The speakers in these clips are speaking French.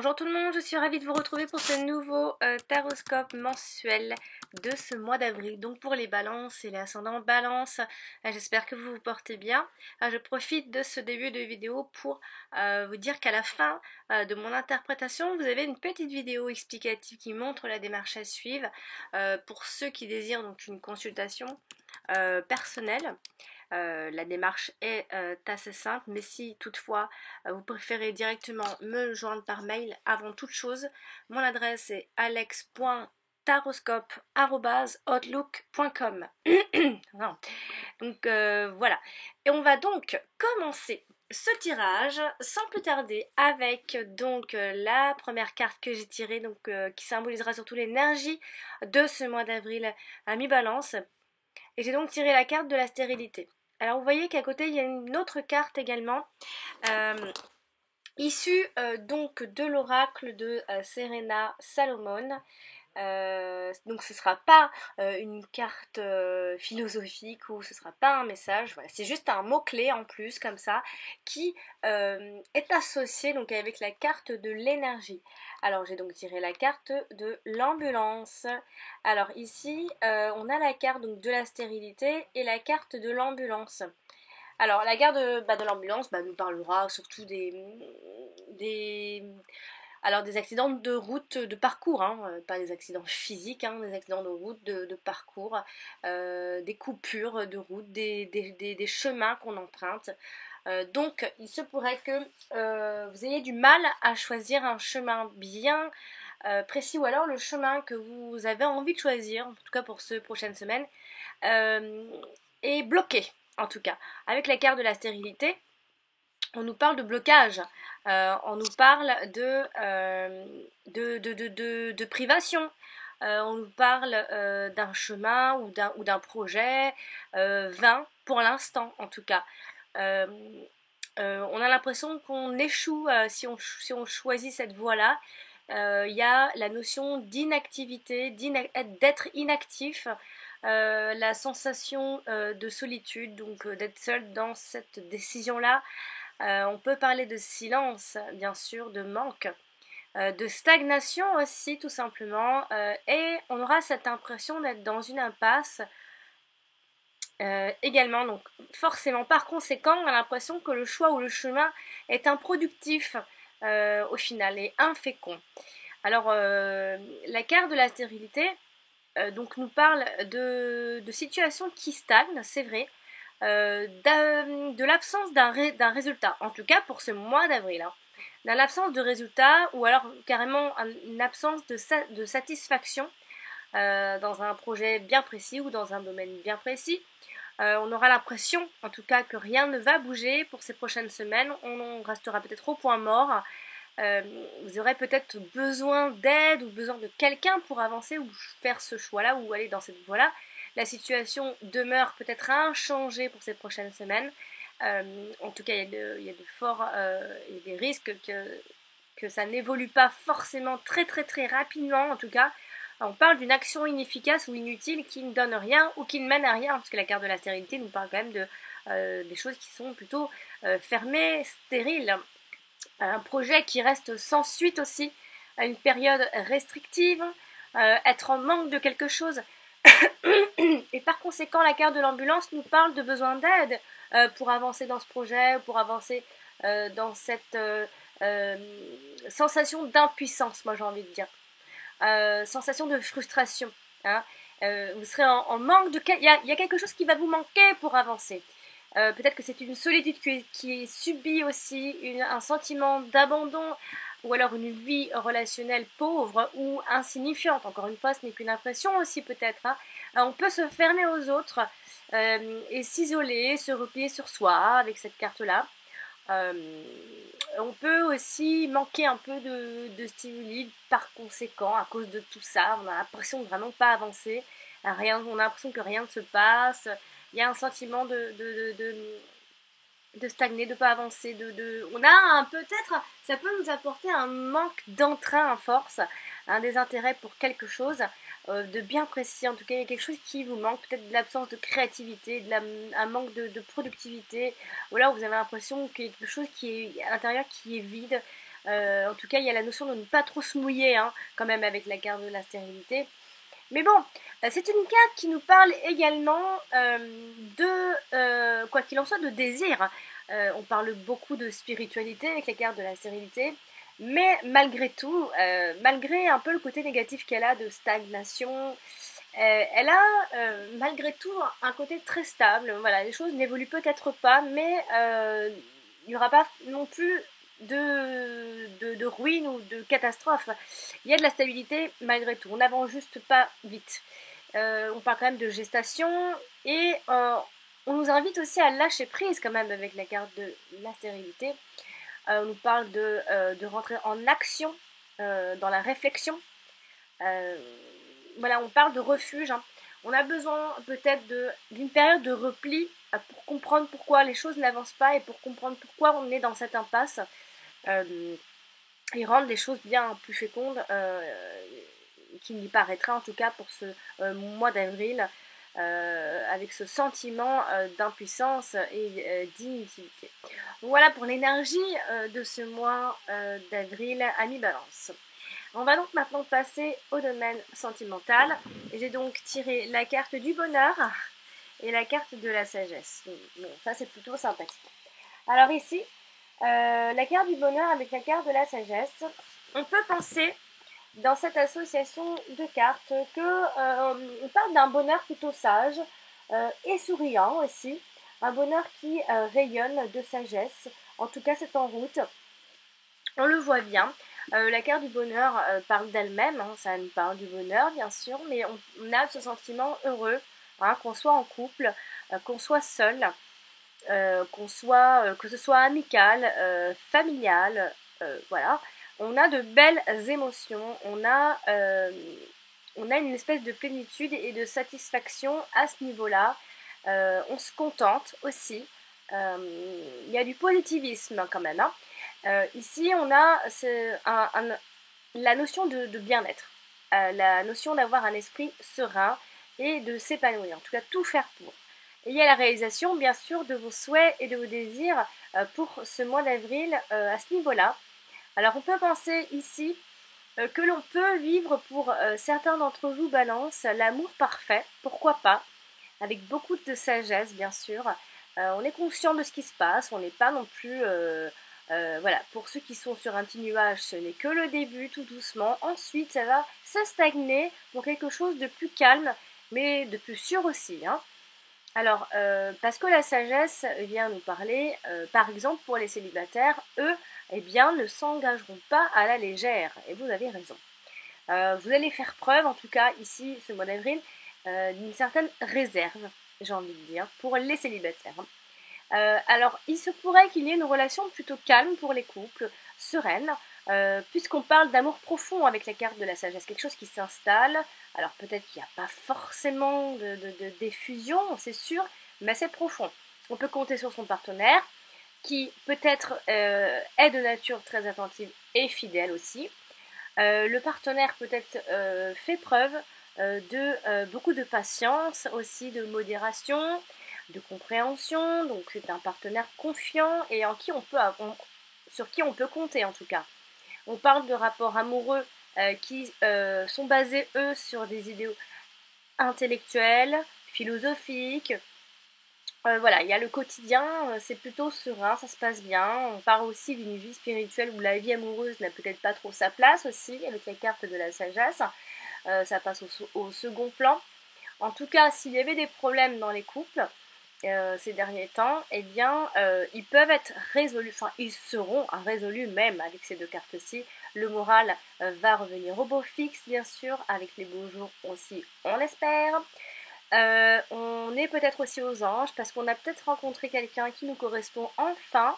Bonjour tout le monde, je suis ravie de vous retrouver pour ce nouveau taroscope mensuel de ce mois d'avril. Donc pour les balances et les ascendants balance, j'espère que vous vous portez bien. Je profite de ce début de vidéo pour vous dire qu'à la fin de mon interprétation, vous avez une petite vidéo explicative qui montre la démarche à suivre pour ceux qui désirent donc une consultation personnelle. La démarche est assez simple, mais si toutefois vous préférez directement me joindre par mail, avant toute chose, mon adresse est alex.taroscope@outlook.com. Donc voilà. Et on va donc commencer ce tirage sans plus tarder avec donc la première carte que j'ai tirée, donc qui symbolisera surtout l'énergie de ce mois d'avril à mi-balance. Et j'ai donc tiré la carte de la stérilité. Alors vous voyez qu'à côté il y a une autre carte également, issue donc de l'oracle de Serena Salomon. Donc ce ne sera pas une carte philosophique ou ce ne sera pas un message, voilà, c'est juste un mot-clé en plus comme ça qui est associé donc avec la carte de l'énergie. Alors j'ai donc tiré la carte de l'ambulance. Alors ici on a la carte donc de la stérilité et la carte de l'ambulance. Alors la carte de l'ambulance nous parlera surtout des accidents de route, de parcours, pas des accidents physiques, des accidents de route, de parcours, des coupures de route, des chemins qu'on emprunte. Donc il se pourrait que vous ayez du mal à choisir un chemin bien précis, ou alors le chemin que vous avez envie de choisir, en tout cas pour ces prochaines semaines, est bloqué, en tout cas. Avec la carte de la stérilité, on nous parle de blocage, on nous parle de privation, on nous parle d'un chemin ou d'un projet vain pour l'instant en tout cas. On a l'impression qu'on échoue si on choisit cette voie-là. Il y a la notion d'inactivité, d'être inactif, la sensation de solitude, donc d'être seul dans cette décision-là. On peut parler de silence, bien sûr, de manque, de stagnation aussi, tout simplement, et on aura cette impression d'être dans une impasse également. Donc, forcément, par conséquent, on a l'impression que le choix ou le chemin est improductif au final et infécond. Alors, la carte de la stérilité donc nous parle de situations qui stagnent, c'est vrai. De l'absence d'un résultat, en tout cas pour ce mois d'avril, dans l'absence de résultat ou alors carrément une absence de satisfaction dans un projet bien précis ou dans un domaine bien précis. On aura l'impression en tout cas que rien ne va bouger pour ces prochaines semaines, on restera peut-être au point mort. Vous aurez peut-être besoin d'aide ou besoin de quelqu'un pour avancer ou faire ce choix-là ou aller dans cette voie-là. La situation demeure peut-être inchangée pour ces prochaines semaines. En tout cas, il y a des risques que ça n'évolue pas forcément très rapidement. En tout cas, on parle d'une action inefficace ou inutile qui ne donne rien ou qui ne mène à rien, parce que la carte de la stérilité nous parle quand même des choses qui sont plutôt fermées, stériles. Un projet qui reste sans suite aussi, à une période restrictive, être en manque de quelque chose. Et par conséquent, la carte de l'ambulance nous parle de besoin d'aide pour avancer dans ce projet, pour avancer dans cette sensation d'impuissance, moi j'ai envie de dire. Sensation de frustration. Vous serez en manque de... Il y a quelque chose qui va vous manquer pour avancer. Peut-être que c'est une solitude qui est subie aussi, un sentiment d'abandon, ou alors une vie relationnelle pauvre ou insignifiante. Encore une fois, ce n'est qu'une impression aussi peut-être. On peut se fermer aux autres et s'isoler, se replier sur soi avec cette carte-là. On peut aussi manquer un peu de stimuli par conséquent à cause de tout ça. On a l'impression de vraiment pas avancer. On a l'impression que rien ne se passe. Il y a un sentiment de stagner, de ne pas avancer. On a peut-être, ça peut nous apporter un manque d'entrain à force, un désintérêt pour quelque chose de bien précis. En tout cas, il y a quelque chose qui vous manque, peut-être de l'absence de créativité, un manque de productivité, ou là vous avez l'impression qu'il y a quelque chose qui est à l'intérieur qui est vide. En tout cas, il y a la notion de ne pas trop se mouiller, hein, quand même, avec la carte de la stérilité. Mais bon, c'est une carte qui nous parle également quoi qu'il en soit, de désir. On parle beaucoup de spiritualité avec la carte de la stérilité, mais malgré tout, malgré un peu le côté négatif qu'elle a de stagnation, elle a malgré tout un côté très stable. Voilà, les choses n'évoluent peut-être pas, mais il n'y aura pas non plus de ruines ou de catastrophes. Il y a de la stabilité malgré tout. On n'avance juste pas vite. On parle quand même de gestation et on nous invite aussi à lâcher prise quand même avec la carte de la stérilité. On nous parle de rentrer en action dans la réflexion. Voilà, on parle de refuge, hein. On a besoin peut-être d'une période de repli pour comprendre pourquoi les choses n'avancent pas et pour comprendre pourquoi on est dans cette impasse et rendre les choses bien plus fécondes qu'il n'y paraîtra en tout cas pour ce mois d'avril avec ce sentiment d'impuissance et d'inutilité. Voilà pour l'énergie de ce mois d'avril à mi-balance. On va donc maintenant passer au domaine sentimental. J'ai donc tiré la carte du bonheur et la carte de la sagesse. Bon, ça c'est plutôt sympathique. Alors ici, la carte du bonheur avec la carte de la sagesse, on peut penser dans cette association de cartes que on parle d'un bonheur plutôt sage et souriant aussi, un bonheur qui rayonne de sagesse. En tout cas, c'est en route. On le voit bien. La carte du bonheur parle d'elle-même, hein, ça nous parle du bonheur bien sûr, mais on a ce sentiment heureux, hein, qu'on soit en couple, qu'on soit seul, que ce soit amical, familial, voilà. On a de belles émotions, on a une espèce de plénitude et de satisfaction à ce niveau-là. On se contente aussi. Il y a du positivisme quand même, hein. Ici, on a la notion de bien-être, la notion d'avoir un esprit serein et de s'épanouir, en tout cas tout faire pour. Et il y a la réalisation, bien sûr, de vos souhaits et de vos désirs pour ce mois d'avril à ce niveau-là. Alors, on peut penser ici que l'on peut vivre pour certains d'entre vous, Balance, l'amour parfait, pourquoi pas, avec beaucoup de sagesse, bien sûr. On est conscient de ce qui se passe, on n'est pas non plus... voilà, pour ceux qui sont sur un petit nuage, ce n'est que le début, tout doucement. Ensuite, ça va se stagner pour quelque chose de plus calme, mais de plus sûr aussi, hein. Alors, parce que la sagesse vient nous parler, par exemple pour les célibataires, eux, eh bien, ne s'engageront pas à la légère. Et vous avez raison. Vous allez faire preuve, en tout cas ici, ce mois d'avril, d'une certaine réserve, j'ai envie de dire, pour les célibataires. Alors, il se pourrait qu'il y ait une relation plutôt calme pour les couples, sereine, puisqu'on parle d'amour profond avec la carte de la sagesse, quelque chose qui s'installe. Alors peut-être qu'il n'y a pas forcément d'effusion, c'est sûr, mais c'est profond. On peut compter sur son partenaire, qui peut-être est de nature très attentive et fidèle aussi. Le partenaire peut-être fait preuve de beaucoup de patience, aussi de modération, de compréhension. Donc c'est un partenaire confiant et sur qui on peut compter en tout cas. On parle de rapports amoureux qui sont basés, eux, sur des idéaux intellectuels, philosophiques. Voilà, il y a le quotidien, c'est plutôt serein, ça se passe bien. On parle aussi d'une vie spirituelle où la vie amoureuse n'a peut-être pas trop sa place aussi, avec la carte de la sagesse. Ça passe au second plan. En tout cas, s'il y avait des problèmes dans les couples ces derniers temps, eh bien, ils peuvent être résolus, enfin, ils seront résolus même avec ces deux cartes-ci. Le moral va revenir au beau fixe, bien sûr, avec les beaux jours aussi, on l'espère. On est peut-être aussi aux anges parce qu'on a peut-être rencontré quelqu'un qui nous correspond enfin.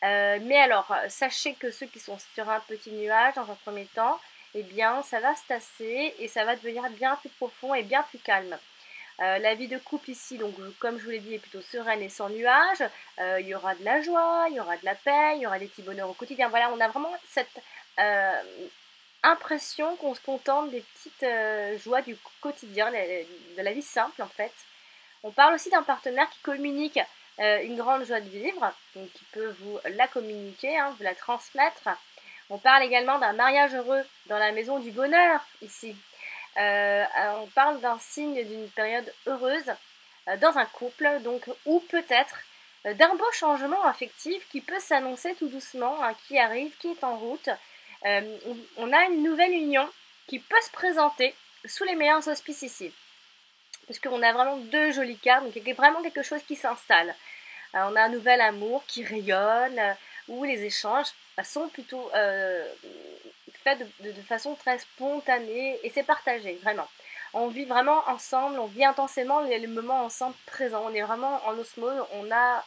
Mais alors, sachez que ceux qui sont sur un petit nuage dans un premier temps, eh bien, ça va se tasser et ça va devenir bien plus profond et bien plus calme. La vie de couple ici, donc comme je vous l'ai dit, est plutôt sereine et sans nuages. Il y aura de la joie, il y aura de la paix, il y aura des petits bonheurs au quotidien. Voilà, on a vraiment cette impression qu'on se contente des petites joies du quotidien, de la vie simple en fait. On parle aussi d'un partenaire qui communique une grande joie de vivre, donc qui peut vous la communiquer, hein, vous la transmettre. On parle également d'un mariage heureux dans la maison du bonheur, ici. On parle d'un signe d'une période heureuse dans un couple, donc, ou peut-être d'un beau changement affectif qui peut s'annoncer tout doucement, hein, qui arrive, qui est en route. On a une nouvelle union qui peut se présenter sous les meilleurs auspices ici. Parce qu'on a vraiment deux jolies cartes, donc il y a vraiment quelque chose qui s'installe. On a un nouvel amour qui rayonne, où les échanges sont plutôt faits de façon très spontanée, et c'est partagé, vraiment. On vit vraiment ensemble, on vit intensément les moments ensemble présents, on est vraiment en osmose, on a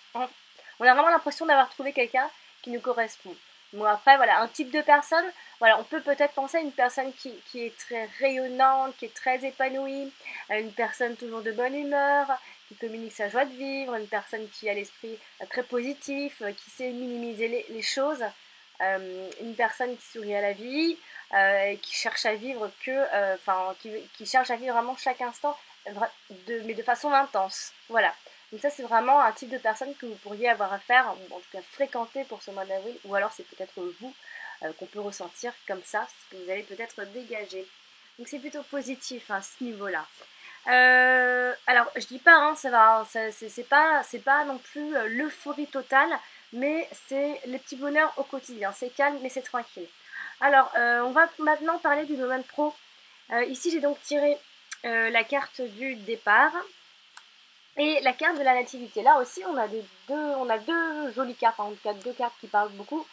vraiment l'impression d'avoir trouvé quelqu'un qui nous correspond. Bon, après, voilà, un type de personne, voilà, on peut peut-être penser à une personne qui est très rayonnante, qui est très épanouie, à une personne toujours de bonne humeur, qui communique sa joie de vivre, une personne qui a l'esprit très positif, qui sait minimiser les choses, une personne qui sourit à la vie, qui cherche à vivre qui cherche à vivre vraiment chaque instant, mais de façon intense. Voilà. Donc ça, c'est vraiment un type de personne que vous pourriez avoir affaire, ou en tout cas fréquenter pour ce mois d'avril, ou alors c'est peut-être vous qu'on peut ressentir comme ça, ce que vous allez peut-être dégager. Donc c'est plutôt positif, hein, à ce niveau-là. Alors, je dis pas, hein, c'est pas non plus l'euphorie totale, mais c'est les petits bonheurs au quotidien. C'est calme, mais c'est tranquille. Alors, on va maintenant parler du domaine pro. Ici, j'ai donc tiré la carte du départ et la carte de la nativité. Là aussi, on a deux jolies cartes, en tout cas deux cartes qui parlent beaucoup.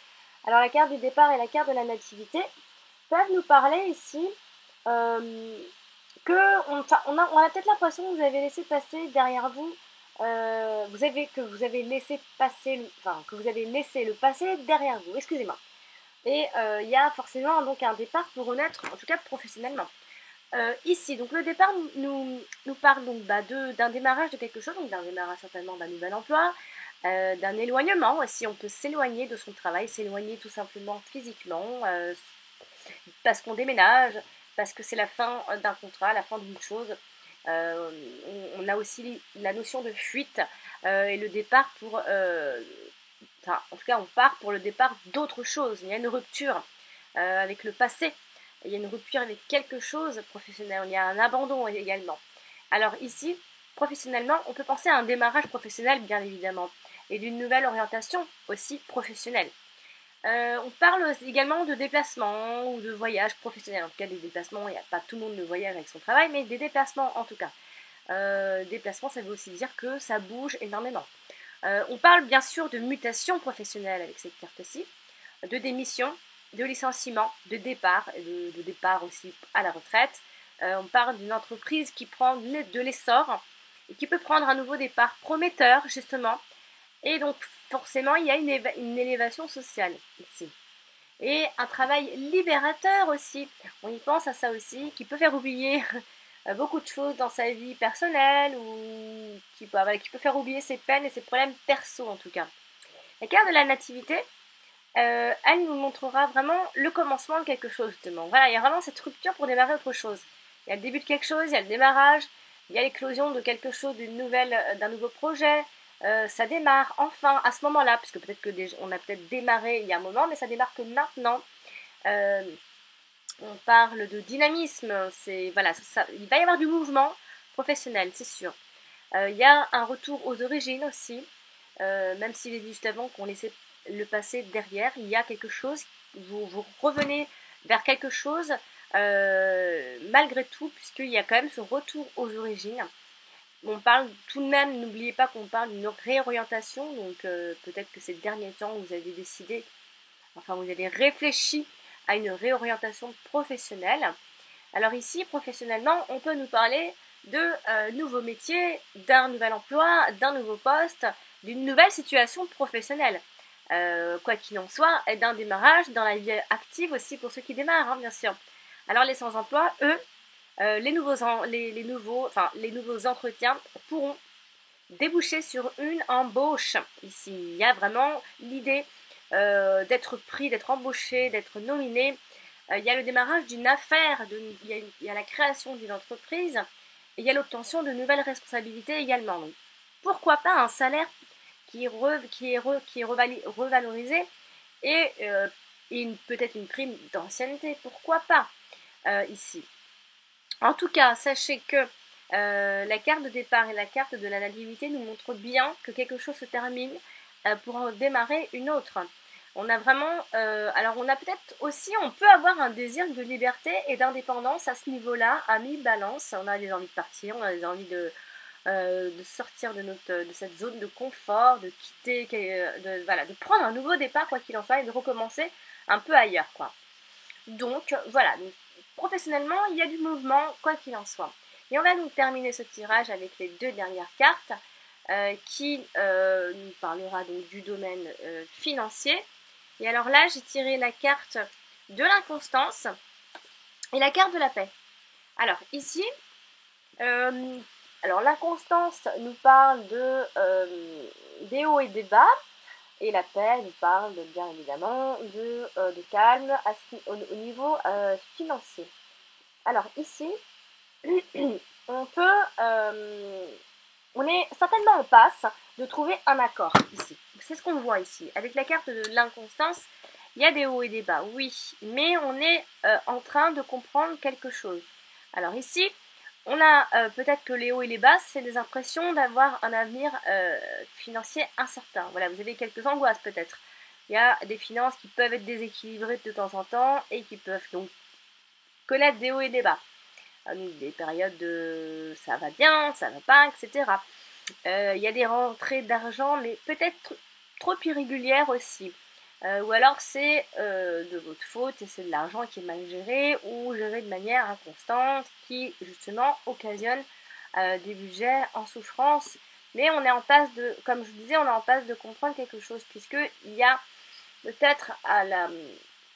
Alors, la carte du départ et la carte de la nativité peuvent nous parler ici on a peut-être l'impression que vous avez laissé passer derrière vous, que vous avez laissé le passé derrière vous, excusez-moi. Et il y a forcément donc un départ pour renaître, en tout cas professionnellement. Ici, donc le départ nous parle donc d'un démarrage de quelque chose, donc d'un démarrage certainement d'un nouvel emploi, d'un éloignement aussi, on peut s'éloigner de son travail, s'éloigner tout simplement physiquement, parce qu'on déménage, parce que c'est la fin d'un contrat, la fin d'une chose. On a aussi la notion de fuite et le départ en tout cas, on part pour le départ d'autre chose. Il y a une rupture avec le passé. Il y a une rupture avec quelque chose professionnel. Il y a un abandon également. Alors ici, professionnellement, on peut penser à un démarrage professionnel, bien évidemment, et d'une nouvelle orientation aussi professionnelle. On parle également de déplacements ou de voyages professionnels. En tout cas, des déplacements, il n'y a pas tout le monde ne voyage avec son travail, mais des déplacements en tout cas. Déplacements, ça veut aussi dire que ça bouge énormément. On parle bien sûr de mutation professionnelle avec cette carte-ci, de démission, de licenciement, de départ, de départ aussi à la retraite. On parle d'une entreprise qui prend de l'essor et qui peut prendre un nouveau départ prometteur, justement. Et donc, forcément, il y a une élévation sociale ici. Et un travail libérateur aussi. On y pense à ça aussi, qui peut faire oublier beaucoup de choses dans sa vie personnelle ou qui peut faire oublier ses peines et ses problèmes perso en tout cas. La carte de la nativité, elle nous montrera vraiment le commencement de quelque chose justement. Voilà, il y a vraiment cette rupture pour démarrer autre chose. Il y a le début de quelque chose, il y a le démarrage, il y a l'éclosion de quelque chose, d'un nouveau projet. Ça démarre enfin à ce moment-là, puisque peut-être on a peut-être démarré il y a un moment, mais ça démarre que maintenant. On parle de dynamisme, il va y avoir du mouvement professionnel, c'est sûr. Il y a un retour aux origines aussi, même s'il est dit juste avant qu'on laissait le passé derrière, il y a quelque chose, vous revenez vers quelque chose malgré tout, puisqu'il y a quand même ce retour aux origines. On parle tout de même, n'oubliez pas qu'on parle d'une réorientation, donc peut-être que ces derniers temps vous avez décidé, vous avez réfléchi à une réorientation professionnelle. Alors ici, professionnellement, on peut nous parler de nouveaux métiers, d'un nouvel emploi, d'un nouveau poste, d'une nouvelle situation professionnelle. Quoi qu'il en soit, et d'un démarrage dans la vie active aussi pour ceux qui démarrent, hein, bien sûr. Alors les sans-emploi, eux, les nouveaux entretiens pourront déboucher sur une embauche. Ici, il y a vraiment l'idée d'être pris, d'être embauché, d'être nominé. Il y a le démarrage d'une affaire, il y a la création d'une entreprise, et il y a l'obtention de nouvelles responsabilités également. Donc, pourquoi pas un salaire qui est revalorisé et et peut-être une prime d'ancienneté, pourquoi pas ici. En tout cas, sachez que la carte de départ et la carte de la nativité nous montrent bien que quelque chose se termine pour en démarrer une autre. On a vraiment, alors on a peut-être aussi, on peut avoir un désir de liberté et d'indépendance à ce niveau-là, à mi-balance. On a des envies de partir, on a des envies de sortir de cette zone de confort, de quitter, voilà, de prendre un nouveau départ quoi qu'il en soit et de recommencer un peu ailleurs quoi. Donc voilà, donc, professionnellement il y a du mouvement quoi qu'il en soit. Et on va donc terminer ce tirage avec les deux dernières cartes qui nous parlera donc du domaine financier. Et alors là j'ai tiré la carte de l'inconstance et la carte de la paix. Alors ici, alors l'inconstance nous parle des hauts et des bas, et la paix nous parle bien évidemment de calme au niveau financier. Alors ici, on peut, on est certainement en passe de trouver un accord ici. C'est ce qu'on voit ici. Avec la carte de l'inconstance, il y a des hauts et des bas, oui, mais on est en train de comprendre quelque chose. Alors ici, on a peut-être que les hauts et les bas, c'est des impressions d'avoir un avenir financier incertain. Voilà, vous avez quelques angoisses peut-être. Il y a des finances qui peuvent être déséquilibrées de temps en temps et qui peuvent donc connaître des hauts et des bas. Donc des périodes de ça va bien, ça va pas, etc. Il y a des rentrées d'argent, mais peut-être trop irrégulières aussi. Ou alors c'est de votre faute et c'est de l'argent qui est mal géré ou géré de manière inconstante qui justement occasionne des budgets en souffrance. Mais on est en passe de, comme je vous disais, on est en passe de comprendre quelque chose puisque il y a peut-être à la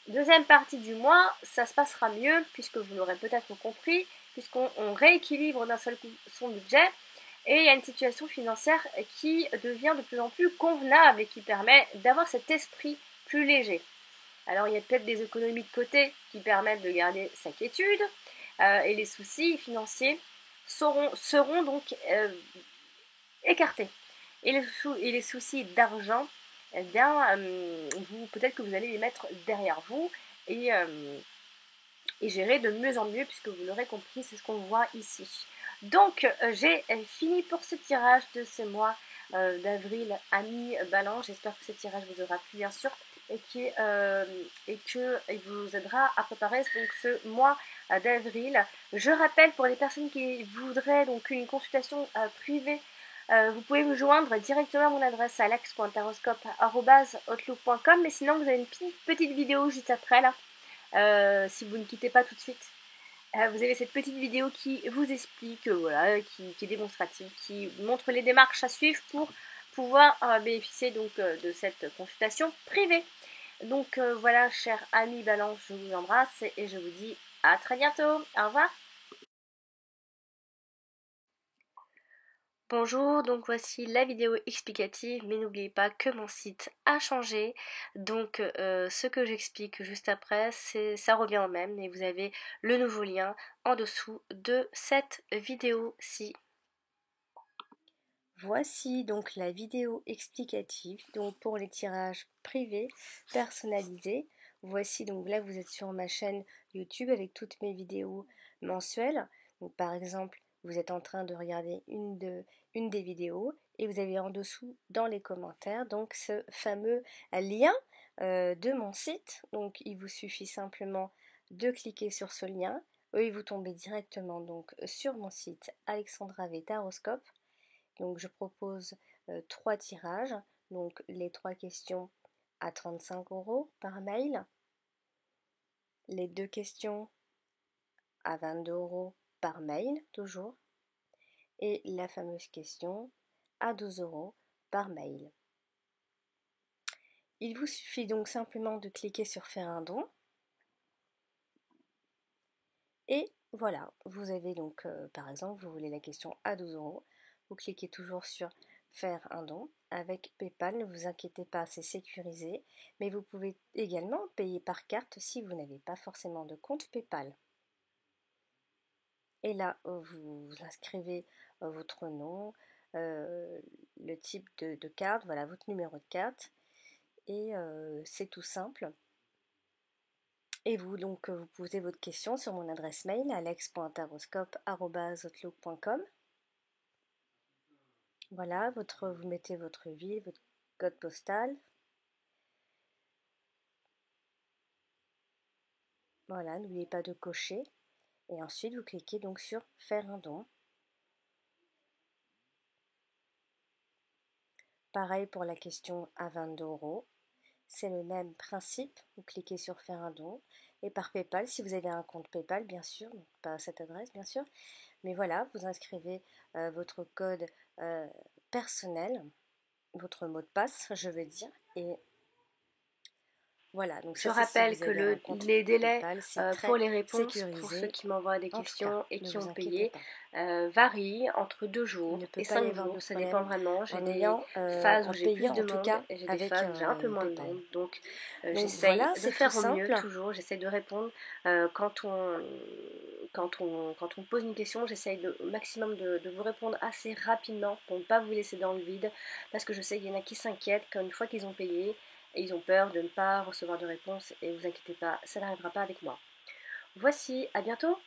deuxième partie du mois, ça se passera mieux puisque vous l'aurez peut-être compris, puisqu'on rééquilibre d'un seul coup son budget et il y a une situation financière qui devient de plus en plus convenable et qui permet d'avoir cet esprit plus léger. Alors il y a peut-être des économies de côté qui permettent de garder sa quiétude et les soucis financiers seront donc écartés. Et les soucis d'argent, eh bien, peut-être que vous allez les mettre derrière vous et gérer de mieux en mieux, puisque vous l'aurez compris, c'est ce qu'on voit ici. Donc, j'ai fini pour ce tirage de ce mois d'avril à mi-balance. J'espère que ce tirage vous aura plu, bien sûr, et qu'il vous aidera à préparer donc, ce mois d'avril. Je rappelle, pour les personnes qui voudraient donc une consultation privée, vous pouvez me joindre directement à mon adresse alex.taroscope@outlook.com, mais sinon vous avez une petite vidéo juste après là, si vous ne quittez pas tout de suite. Vous avez cette petite vidéo qui vous explique, voilà, qui est démonstrative, qui montre les démarches à suivre pour pouvoir bénéficier donc de cette consultation privée. Donc voilà, chers amis Balance, je vous embrasse et je vous dis à très bientôt. Au revoir. Bonjour, donc voici la vidéo explicative, mais n'oubliez pas que mon site a changé, donc ce que j'explique juste après, ça revient au même, et vous avez le nouveau lien en dessous de cette vidéo-ci. Voici donc la vidéo explicative, donc pour les tirages privés personnalisés. Voici donc là vous êtes sur ma chaîne YouTube avec toutes mes vidéos mensuelles. Donc par exemple, vous êtes en train de regarder une des vidéos et vous avez en dessous dans les commentaires donc ce fameux lien de mon site. Donc il vous suffit simplement de cliquer sur ce lien et vous tombez directement donc sur mon site Alexandra V Taroscope. Donc je propose 3 tirages, donc les 3 questions à 35 € par mail, les 2 questions à 22 € par mail toujours, et la fameuse question à 12 € par mail. Il vous suffit donc simplement de cliquer sur faire un don, et voilà, vous avez donc par exemple, vous voulez la question à 12 €, vous cliquez toujours sur faire un don avec PayPal, ne vous inquiétez pas, c'est sécurisé, mais vous pouvez également payer par carte si vous n'avez pas forcément de compte PayPal. Et là, vous inscrivez votre nom, le type de carte, voilà votre numéro de carte, et c'est tout simple. Et vous, donc, vous posez votre question sur mon adresse mail alex.taroscope@outlook.com. Voilà, vous mettez votre ville, votre code postal. Voilà, n'oubliez pas de cocher. Et ensuite, vous cliquez donc sur faire un don. Pareil pour la question à 22 euros. C'est le même principe. Vous cliquez sur faire un don. Et par PayPal, si vous avez un compte PayPal, bien sûr, donc pas à cette adresse, bien sûr. Mais voilà, vous inscrivez votre code personnel, votre mot de passe, je veux dire. Et voilà, donc Je ça c'est si rappelle vous que avez un compte les délais PayPal, c'est pour très les réponses, pour ceux sécurisé. qui m'envoient des En tout cas, questions et ne qui vous ont inquiétez payé, pas. varient entre 2 Il jours ne peut et pas y 5 avoir de jours. Ça dépend problème vraiment. J'ai en des ayant phases où en j'ai payant plus de en tout monde cas et j'ai des avec phases où j'ai un peu le moins de PayPal. monde. Donc Donc j'essaye voilà, de c'est tout faire au mieux simple. toujours. J'essaye de répondre quand on pose une question. J'essaye au maximum de vous répondre assez rapidement pour ne pas vous laisser dans le vide. Parce que je sais qu'il y en a qui s'inquiètent qu'une fois qu'ils ont payé, et ils ont peur de ne pas recevoir de réponse. Et vous inquiétez pas, ça n'arrivera pas avec moi. Voici, à bientôt!